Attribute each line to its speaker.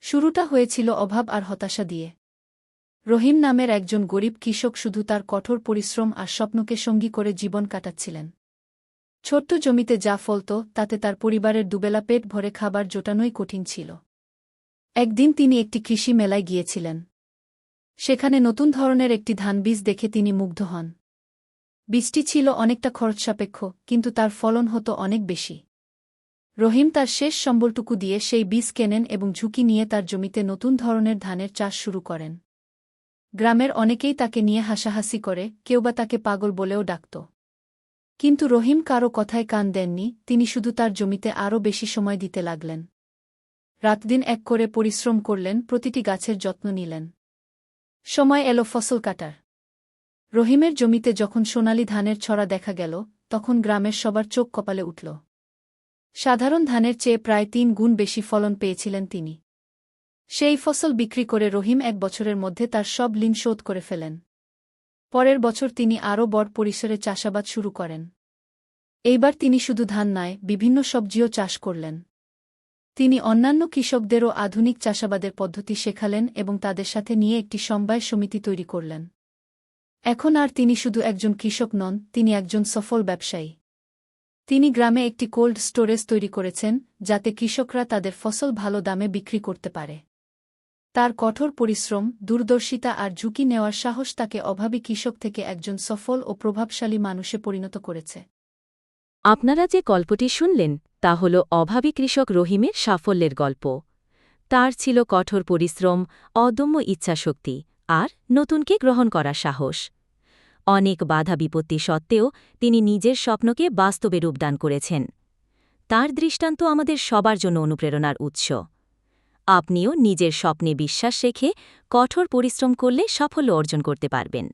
Speaker 1: শুরুটা হয়েছিল অভাব আর হতাশা দিয়ে। রহিম নামের একজন গরিব কৃষক শুধু তার কঠোর পরিশ্রম আর স্বপ্নকে সঙ্গী করে জীবন কাটাচ্ছিলেন। ছোট্ট জমিতে যা ফলত তাতে তার পরিবারের দুবেলা পেট ভরে খাবার জোটানোই কঠিন ছিল। একদিন তিনি একটি কৃষি মেলায় গিয়েছিলেন। সেখানে নতুন ধরনের একটি ধান বীজ দেখে তিনি মুগ্ধ হন। বীজটি ছিল অনেকটা খরচসাপেক্ষ, কিন্তু তার ফলন হতো অনেক বেশি। রহিম তার শেষ সম্বলটুকু দিয়ে সেই বীজ কেনেন এবং ঝুঁকি নিয়ে তার জমিতে নতুন ধরনের ধানের চাষ শুরু করেন। গ্রামের অনেকেই তাকে নিয়ে হাসাহাসি করে, কেউ বা তাকে পাগল বলেও ডাকত। কিন্তু রহিম কারও কথায় কান দেননি, তিনি শুধু তার জমিতে আরও বেশি সময় দিতে লাগলেন। রাতদিন এক করে পরিশ্রম করলেন, প্রতিটি গাছের যত্ন নিলেন। সময় এলো ফসল কাটার। রহিমের জমিতে যখন সোনালি ধানের ছড়া দেখা গেল, তখন গ্রামের সবার চোখ কপালে উঠল। সাধারণ ধানের চেয়ে প্রায় ৩ গুণ বেশি ফলন পেয়েছিলেন তিনি। সেই ফসল বিক্রি করে রহিম ১ বছরের মধ্যে তার সব ঋণ শোধ করে ফেলেন। পরের বছর তিনি আরও বড় পরিসরে চাষাবাদ শুরু করেন। এইবার তিনি শুধু ধান নয়, বিভিন্ন সবজিও চাষ করলেন। তিনি অন্যান্য কৃষকদেরও আধুনিক চাষাবাদের পদ্ধতি শেখালেন এবং তাদের সাথে নিয়ে একটি সমবায় সমিতি তৈরি করলেন। এখন আর তিনি শুধু একজন কৃষক নন, তিনি একজন সফল ব্যবসায়ী। তিনি গ্রামে একটি কোল্ড স্টোরেজ তৈরি করেছেন, যাতে কৃষকরা তাদের ফসল ভালো দামে বিক্রি করতে পারে। তার কঠোর পরিশ্রম, দূরদর্শিতা আর ঝুঁকি নেওয়ার সাহস তাকে অভাবী কৃষক থেকে একজন সফল ও প্রভাবশালী মানুষে পরিণত করেছে।
Speaker 2: আপনারা যে গল্পটি শুনলেন তা হল অভাবী কৃষক রহিমের সাফল্যের গল্প। তার ছিল কঠোর পরিশ্রম, অদম্য ইচ্ছাশক্তি আর নতুনকে গ্রহণ করার সাহস। অনেক বাধা বিপত্তি সত্ত্বেও তিনি নিজের স্বপ্নকে বাস্তবে রূপদান করেছেন। তার দৃষ্টান্ত আমাদের সবার জন্য অনুপ্রেরণার উৎস। আপনিও নিজের স্বপ্নে বিশ্বাস রেখে কঠোর পরিশ্রম করলে সাফল্য অর্জন করতে পারবেন।